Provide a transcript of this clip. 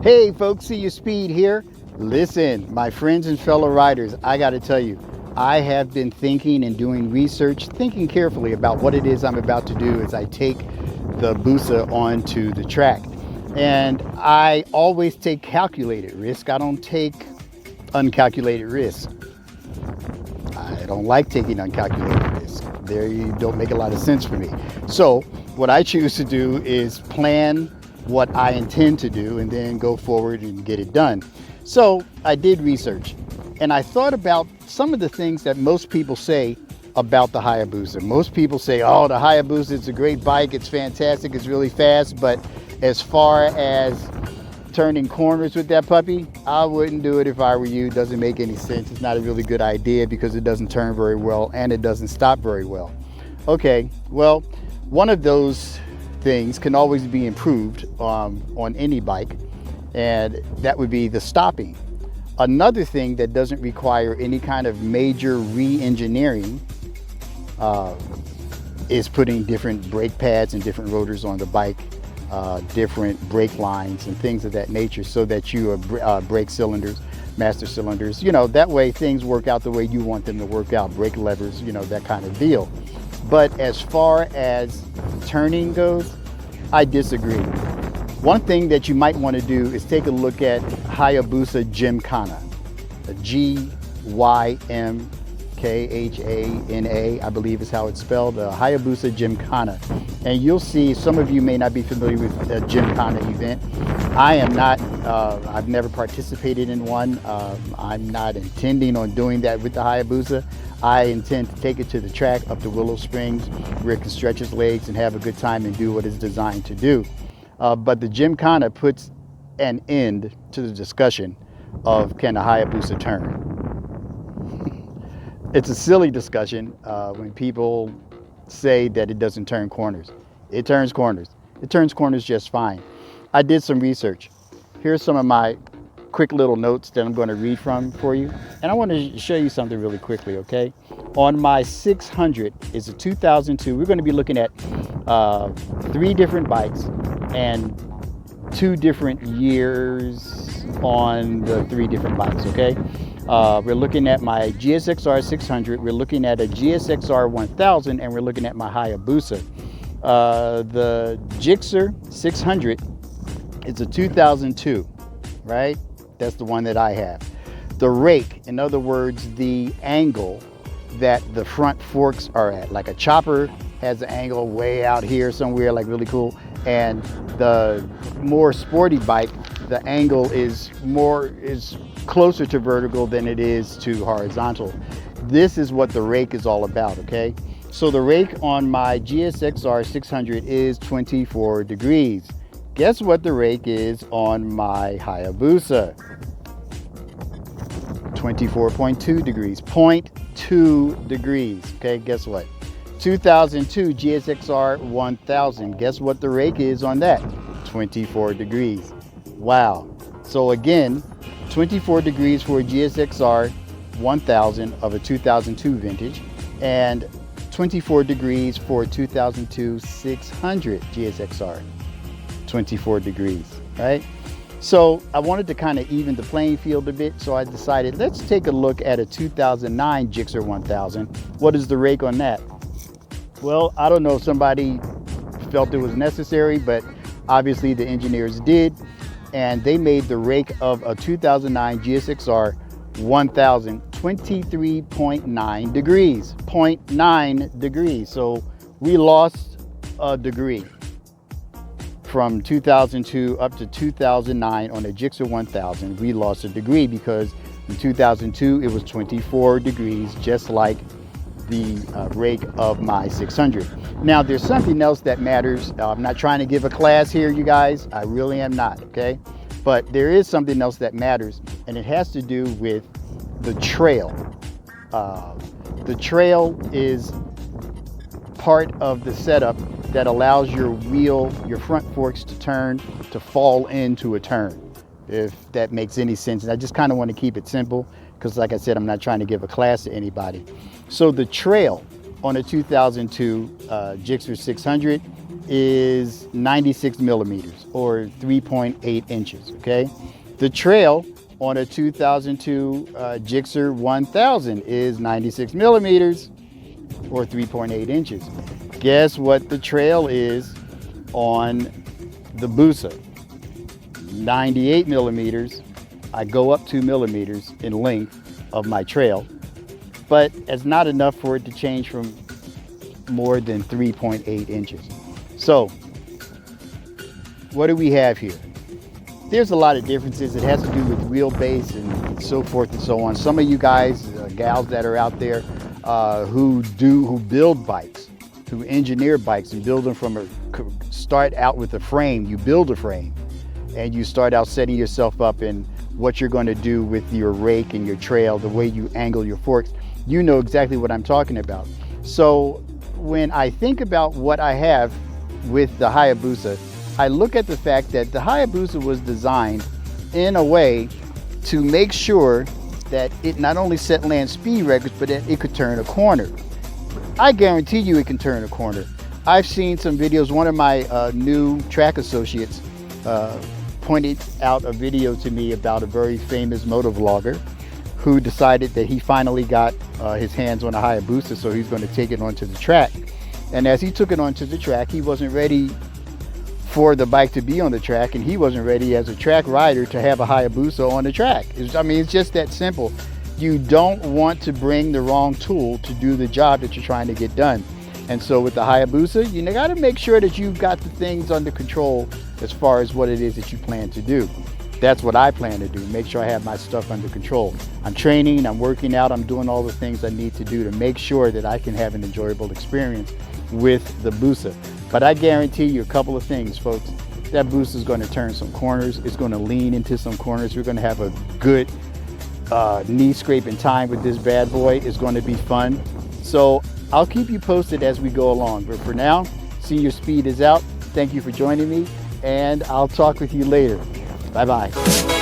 Hey folks, See Your Speed here. Listen, my friends and fellow riders, I got to tell you, I have been thinking and doing research, thinking carefully about what it is I'm about to do as I take the Busa onto the track. And I always take calculated risk. I don't take uncalculated risk. I don't like taking uncalculated risk. They don't make a lot of sense for me. So what I choose to do is plan what I intend to do and then go forward and get it done. So I did research and I thought about some of the things that most people say about the Hayabusa. Most people say, oh, the Hayabusa is a great bike, it's fantastic, it's really fast, but as far as turning corners with that puppy, I wouldn't do it if I were you. It doesn't make any sense. It's not a really good idea because it doesn't turn very well and it doesn't stop very well. Okay, well, one of those things can always be improved on any bike, and that would be the stopping. Another thing that doesn't require any kind of major re-engineering is putting different brake pads and different rotors on the bike, different brake lines and things of that nature, so that you brake cylinders, master cylinders, you know, that way things work out the way you want them to work out, brake levers, you know, that kind of deal. But as far as turning goes, I disagree. One thing that you might want to do is take a look at Hayabusa Gymkhana, G-Y-M-K-H-A-N-A, I believe is how it's spelled, Hayabusa Gymkhana. And you'll see, some of you may not be familiar with a Gymkhana event. I am not, I've never participated in one. I'm not intending on doing that with the Hayabusa. I intend to take it to the track up to Willow Springs where it can stretch its legs and have a good time and do what it's designed to do. But the Gymkhana puts an end to the discussion of can a Hayabusa turn. It's a silly discussion when people say that it doesn't turn corners. It turns corners. It turns corners just fine. I did some research. Here's some of my quick little notes that I'm going to read from for you. And I want to show you something really quickly, okay? On my 600 is a 2002. We're going to be looking at 3 different bikes and 2 different years on the 3 different bikes, okay? We're looking at my GSX-R600, we're looking at a GSX-R1000, and we're looking at my Hayabusa. The GSX-R600 is a 2002, right? That's the one that I have. The rake, in other words, the angle that the front forks are at, like a chopper has an angle way out here somewhere, like really cool. And the more sporty bike, the angle is closer to vertical than it is to horizontal. This is what the rake is all about, okay? So the rake on my GSX-R600 is 24 degrees. Guess what the rake is on my Hayabusa? 24.2 degrees, 0.2 degrees, okay? Guess what? 2002 GSX-R1000, guess what the rake is on that? 24 degrees. Wow. So again, 24 degrees for a GSX-R1000 of a 2002 vintage, and 24 degrees for a 2002 600 GSX-R. 24 degrees, right? So I wanted to kind of even the playing field a bit, so I decided let's take a look at a 2009 GSX-R1000. What is the rake on that? Well, I don't know if somebody felt it was necessary, but obviously the engineers did, and they made the rake of a 2009 GSX-R1000 23.9 degrees, 0.9 degrees. So we lost a degree from 2002 up to 2009 on a GSX-R1000. We lost a degree because in 2002 it was 24 degrees, just like the rake of my 600. Now there's something else that matters. I'm not trying to give a class here, you guys. I really am not, okay? But there is something else that matters, and it has to do with the trail. The trail is part of the setup that allows your wheel, your front forks to turn, to fall into a turn, if that makes any sense. And I just kind of want to keep it simple because, like I said, I'm not trying to give a class to anybody. So the trail on a 2002 GSX-R600 is 96 millimeters or 3.8 inches, okay? The trail on a 2002 GSX-R 1000 is 96 millimeters or 3.8 inches. Guess what the trail is on the Busa? 98 millimeters. I go up 2 millimeters in length of my trail, but it's not enough for it to change from more than 3.8 inches. So what do we have here? There's a lot of differences. It has to do with wheelbase and so forth and so on. Some of you guys, gals that are out there who build bikes, who engineer bikes and build them from start out with a frame. You build a frame and you start out setting yourself up in what you're going to do with your rake and your trail, the way you angle your forks. You know exactly what I'm talking about. So when I think about what I have with the Hayabusa, I look at the fact that the Hayabusa was designed in a way to make sure that it not only set land speed records, but that it could turn a corner. I guarantee you it can turn a corner. I've seen some videos. One of my new track associates pointed out a video to me about a very famous motovlogger who decided that he finally got his hands on a Hayabusa, so he's going to take it onto the track. And as he took it onto the track, he wasn't ready for the bike to be on the track, and he wasn't ready as a track rider to have a Hayabusa on the track. I mean, it's just that simple. You don't want to bring the wrong tool to do the job that you're trying to get done. And so with the Hayabusa, you got to make sure that you've got the things under control as far as what it is that you plan to do. That's what I plan to do, make sure I have my stuff under control. I'm training, I'm working out, I'm doing all the things I need to do to make sure that I can have an enjoyable experience with the Busa. But I guarantee you a couple of things, folks. That Busa is going to turn some corners. It's going to lean into some corners. We're going to have a good knee scraping time with this bad boy. It's going to be fun. So I'll keep you posted as we go along. But for now, Senior Speed is out. Thank you for joining me, and I'll talk with you later. Bye-bye.